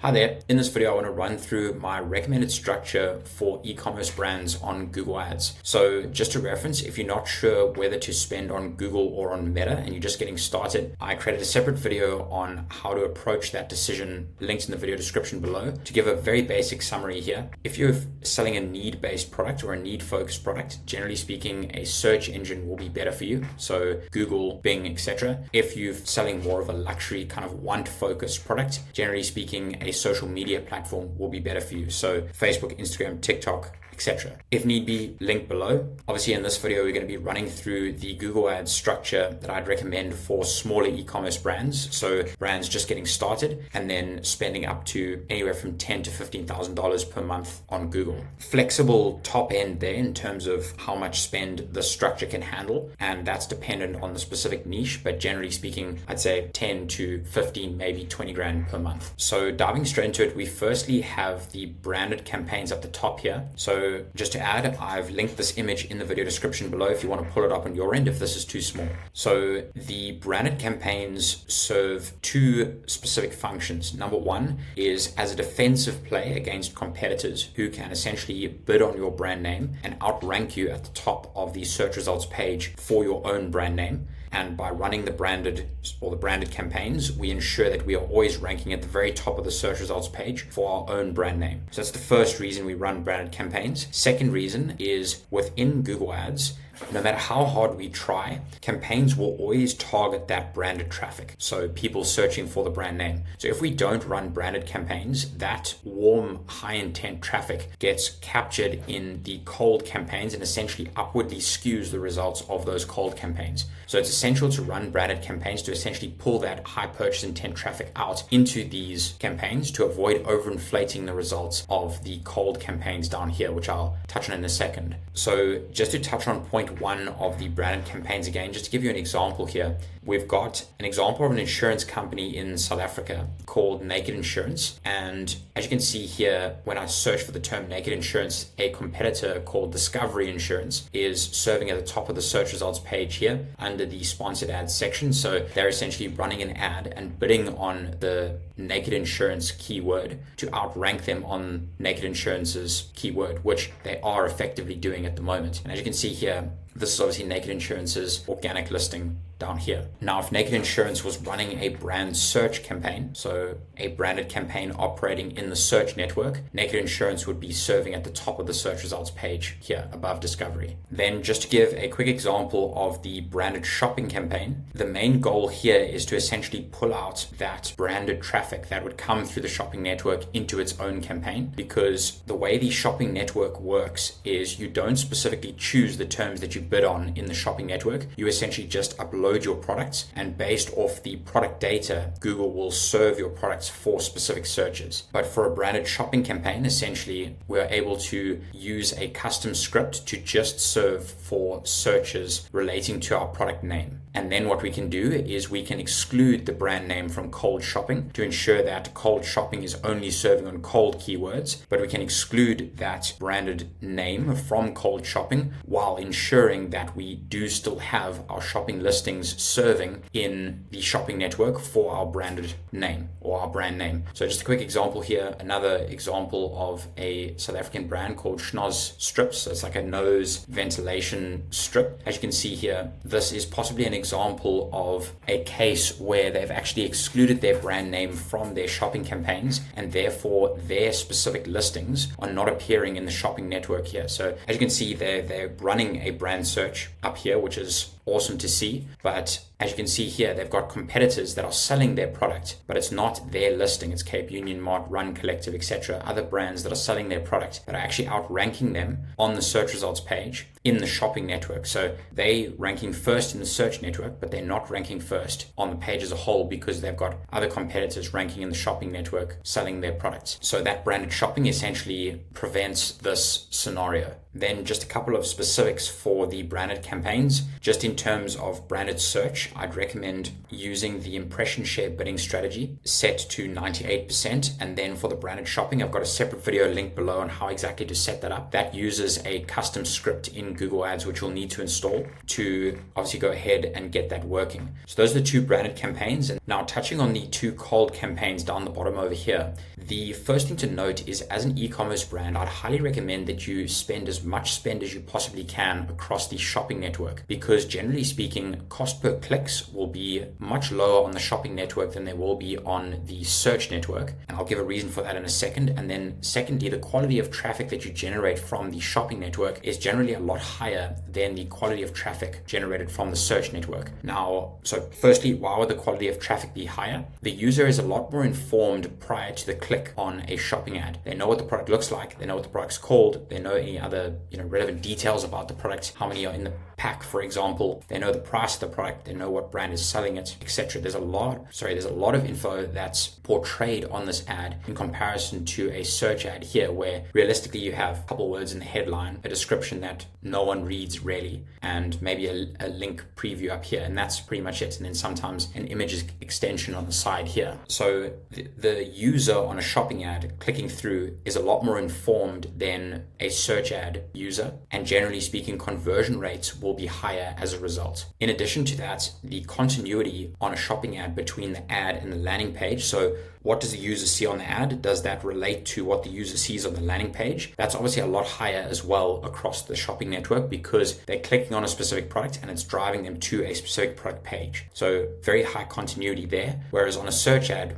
Hi there. In this video, I want to run through my recommended structure for e-commerce brands on Google Ads. So just to reference, if you're not sure whether to spend on Google or on Meta and you're just getting started, I created a separate video on how to approach that decision, linked in the video description below. To give a very basic summary here, if you're selling a need-based product or a need-focused product, generally speaking, a search engine will be better for you. So Google, Bing, etc. If you're selling more of a luxury kind of want-focused product, generally speaking, a social media platform will be better for you. So Facebook, Instagram, TikTok, etc. If need be, link below. Obviously in this video, we're going to be running through the Google Ads structure that I'd recommend for smaller e-commerce brands. So brands just getting started and then spending up to anywhere from $10,000 to $15,000 per month on Google. Flexible top end there in terms of how much spend the structure can handle. And that's dependent on the specific niche, but generally speaking, I'd say 10 to 15, maybe 20 grand per month. So diving straight into it, we firstly have the branded campaigns at the top here. So just to add, I've linked this image in the video description below if you want to pull it up on your end if this is too small. So the branded campaigns serve two specific functions. Number one is as a defensive play against competitors who can essentially bid on your brand name and outrank you at the top of the search results page for your own brand name. And by running the branded campaigns, we ensure that we are always ranking at the very top of the search results page for our own brand name. So that's the first reason we run branded campaigns. Second reason is within Google Ads, no matter how hard we try, campaigns will always target that branded traffic. So people searching for the brand name. So if we don't run branded campaigns, that warm, high intent traffic gets captured in the cold campaigns and essentially upwardly skews the results of those cold campaigns. So it's essential to run branded campaigns to essentially pull that high purchase intent traffic out into these campaigns to avoid overinflating the results of the cold campaigns down here, which I'll touch on in a second. So just to touch on point one of the branded campaigns again, just to give you an example here, we've got an example of an insurance company in South Africa called Naked Insurance. And as you can see here, when I search for the term Naked Insurance, a competitor called Discovery Insurance is serving at the top of the search results page here under the sponsored ads section. So they're essentially running an ad and bidding on the Naked Insurance keyword to outrank them on Naked Insurance's keyword, which they are effectively doing at the moment. And as you can see here, this is obviously Naked Insurance's organic listing down here. Now, if Naked Insurance was running a brand search campaign, so a branded campaign operating in the search network, Naked Insurance would be serving at the top of the search results page here above Discovery. Then just to give a quick example of the branded shopping campaign, the main goal here is to essentially pull out that branded traffic that would come through the shopping network into its own campaign, because the way the shopping network works is you don't specifically choose the terms that you bid on in the shopping network. You essentially just upload your products, and based off the product data, Google will serve your products for specific searches. But for a branded shopping campaign, essentially, we're able to use a custom script to just serve for searches relating to our product name. And then what we can do is we can exclude the brand name from cold shopping to ensure that cold shopping is only serving on cold keywords, but we can exclude that branded name from cold shopping while ensuring that we do still have our shopping listings serving in the shopping network for our branded name or our brand name. So just a quick example here, another example of a South African brand called Schnoz Strips. So it's like a nose ventilation strip. As you can see here, this is possibly an example of a case where they've actually excluded their brand name from their shopping campaigns, and therefore their specific listings are not appearing in the shopping network here. So as you can see, they're running a brand search up here, which is awesome to see. But as you can see here, they've got competitors that are selling their product, but it's not their listing. It's Cape Union Mart, Run Collective, etc. Other brands that are selling their product that are actually outranking them on the search results page in the shopping network. So they ranking first in the search network, but they're not ranking first on the page as a whole because they've got other competitors ranking in the shopping network selling their products. So that branded shopping essentially prevents this scenario. Then just a couple of specifics for the branded campaigns. Just in in terms of branded search, I'd recommend using the impression share bidding strategy set to 98%. And then for the branded shopping, I've got a separate video linked below on how exactly to set that up. That uses a custom script in Google Ads, which you'll need to install to obviously go ahead and get that working. So those are the two branded campaigns. And now touching on the two cold campaigns down the bottom over here, the first thing to note is as an e-commerce brand, I'd highly recommend that you spend as much spend as you possibly can across the shopping network, because generally speaking, cost per clicks will be much lower on the shopping network than they will be on the search network. And I'll give a reason for that in a second. And then secondly, the quality of traffic that you generate from the shopping network is generally a lot higher than the quality of traffic generated from the search network. Now, so firstly, why would the quality of traffic be higher? The user is a lot more informed prior to the click on a shopping ad. They know what the product looks like, they know what the product's called, they know any other relevant details about the product, how many are in the pack, for example, they know the price of the product, they know what brand is selling it, etc. There's a lot of info that's portrayed on this ad in comparison to a search ad here, where realistically you have a couple words in the headline, a description that no one reads really, and maybe a link preview up here, and that's pretty much it. And then sometimes an image extension on the side here. So the user on a shopping ad clicking through is a lot more informed than a search ad user, and generally speaking, conversion rates will be higher as a result. In addition to that, the continuity on a shopping ad between the ad and the landing page. So what does the user see on the ad? Does that relate to what the user sees on the landing page? That's obviously a lot higher as well across the shopping network, because they're clicking on a specific product and it's driving them to a specific product page. So very high continuity there. Whereas on a search ad,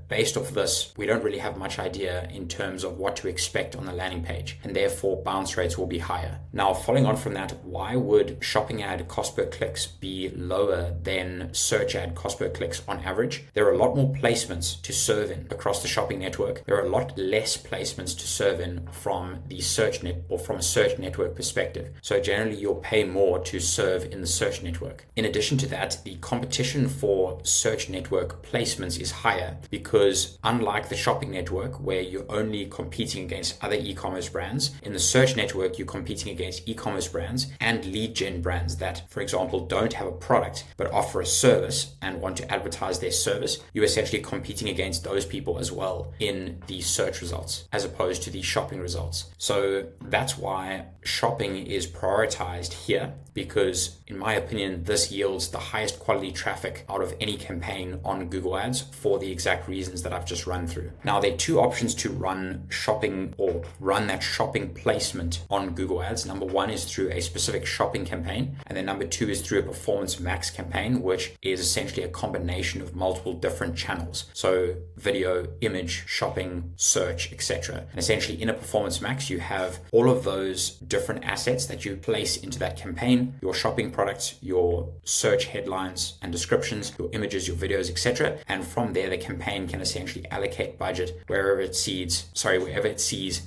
based off of this, we don't really have much idea in terms of what to expect on the landing page, and therefore bounce rates will be higher. Now, following on from that, why would shopping ad cost per clicks be lower than search ad cost per clicks on average? There are a lot more placements to serve in across the shopping network. There are a lot less placements to serve in from the search net or from a search network perspective. So generally you'll pay more to serve in the search network. In addition to that, the competition for search network placements is higher, because unlike the shopping network where you're only competing against other e-commerce brands, in the search network you're competing against e-commerce brands and lead gen brands that, for example, don't have a product but offer a service and want to advertise their service. You're essentially competing against those people as well in the search results as opposed to the shopping results. So that's why shopping is prioritized here, because in my opinion, this yields the highest quality traffic out of any campaign on Google Ads for the exact reasons that I've just run through. Now, there are two options to run shopping or run that shopping placement on Google Ads. Number one is through a specific shopping campaign, and then number two is through a performance max campaign, which is essentially a combination of multiple different channels. So video, image, shopping, search, etc. And essentially in a performance max, you have all of those different assets that you place into that campaign: your shopping products, your search headlines and descriptions, your images, your videos, etc. And from there, the campaign can essentially allocate budget wherever it sees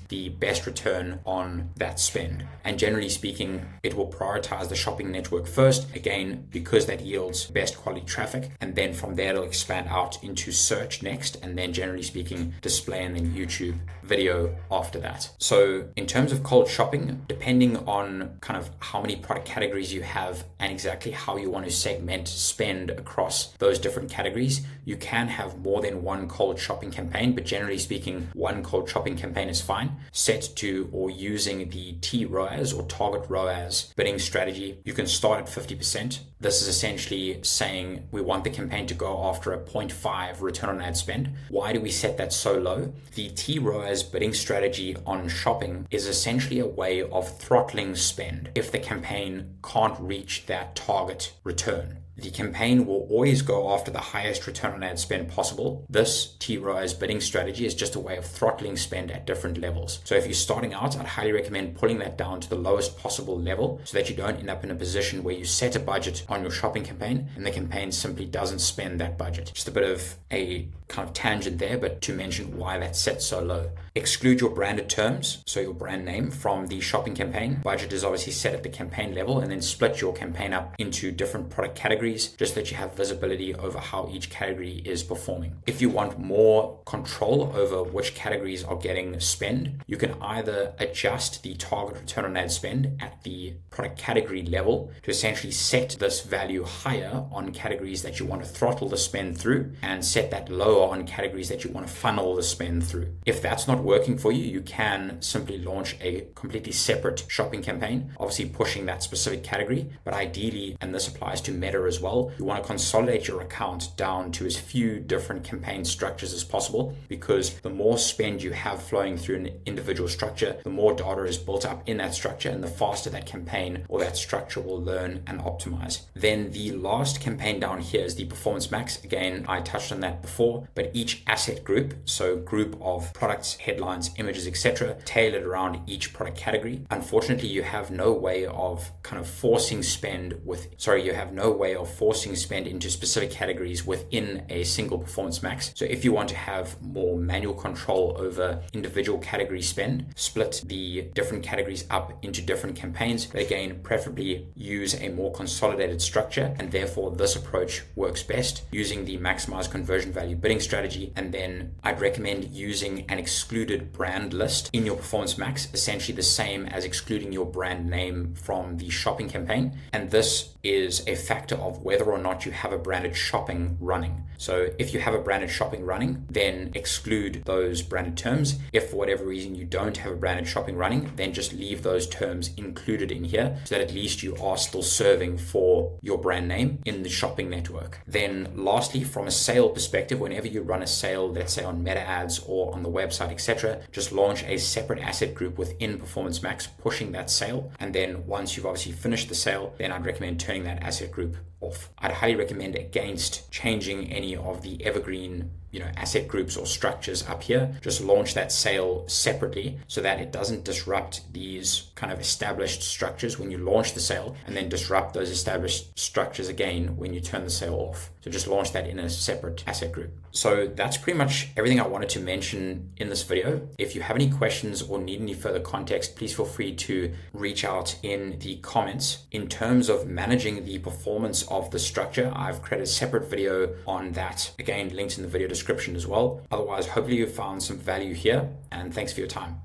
the best return on that spend. And generally speaking, it will prioritize the shopping network first, again, because that yields best quality traffic. And then from there, it'll expand out into search next, and then generally speaking, display and then YouTube video after that. So in terms of cold shopping, depending on kind of how many product categories you have and exactly how you want to segment spend across those different categories, you can have more than one cold shopping campaign, but generally speaking, one cold shopping campaign is fine. Set to or using the TROAS or target ROAS bidding strategy, you can start at 50%. This is essentially saying we want the campaign to go after a 0.5 return on ad spend. Why do we set that so low? The TROAS bidding strategy on shopping is essentially a way of throttling spend if the campaign can't reach that target return. The campaign will always go after the highest return on ad spend possible. This TROAS bidding strategy is just a way of throttling spend at different levels. So if you're starting out, I'd highly recommend pulling that down to the lowest possible level so that you don't end up in a position where you set a budget on your shopping campaign and the campaign simply doesn't spend that budget. Just a bit of a kind of tangent there, but to mention why that's set so low. Exclude your branded terms, so your brand name, from the shopping campaign. Budget is obviously set at the campaign level, and then split your campaign up into different product categories categories, just that you have visibility over how each category is performing. If you want more control over which categories are getting spend, you can either adjust the target return on ad spend at the product category level to essentially set this value higher on categories that you want to throttle the spend through, and set that lower on categories that you want to funnel the spend through. If that's not working for you, you can simply launch a completely separate shopping campaign, obviously pushing that specific category. But ideally, and this applies to Meta as well, you want to consolidate your account down to as few different campaign structures as possible, because the more spend you have flowing through an individual structure, the more data is built up in that structure, and the faster that campaign or that structure will learn and optimize. Then the last campaign down here is the Performance Max. Again, I touched on that before, but each asset group, so group of products, headlines, images, etc., tailored around each product category. Unfortunately, you have no way of forcing spend into specific categories within a single Performance Max. So if you want to have more manual control over individual category spend, split the different categories up into different campaigns, but again, preferably use a more consolidated structure, and therefore this approach works best using the maximize conversion value bidding strategy. And then I'd recommend using an excluded brand list in your Performance Max, essentially the same as excluding your brand name from the shopping campaign. And this is a factor of whether or not you have a branded shopping running. So if you have a branded shopping running, then exclude those branded terms. If for whatever reason you don't have a branded shopping running, then just leave those terms included in here, so that at least you are still serving for your brand name in the shopping network. Then lastly, from a sale perspective, whenever you run a sale, let's say on Meta ads or on the website, etc., just launch a separate asset group within Performance Max pushing that sale. And then once you've obviously finished the sale, then I'd recommend turning that asset group off. I'd highly recommend against changing any of the evergreen asset groups or structures up here. Just launch that sale separately so that it doesn't disrupt these established structures when you launch the sale, and then disrupt those established structures again when you turn the sale off. So just launch that in a separate asset group. So that's pretty much everything I wanted to mention in this video. If you have any questions or need any further context, please feel free to reach out in the comments. In terms of managing the performance of the structure, I've created a separate video on that, again linked in the video description as well. Otherwise, hopefully you found some value here, and thanks for your time.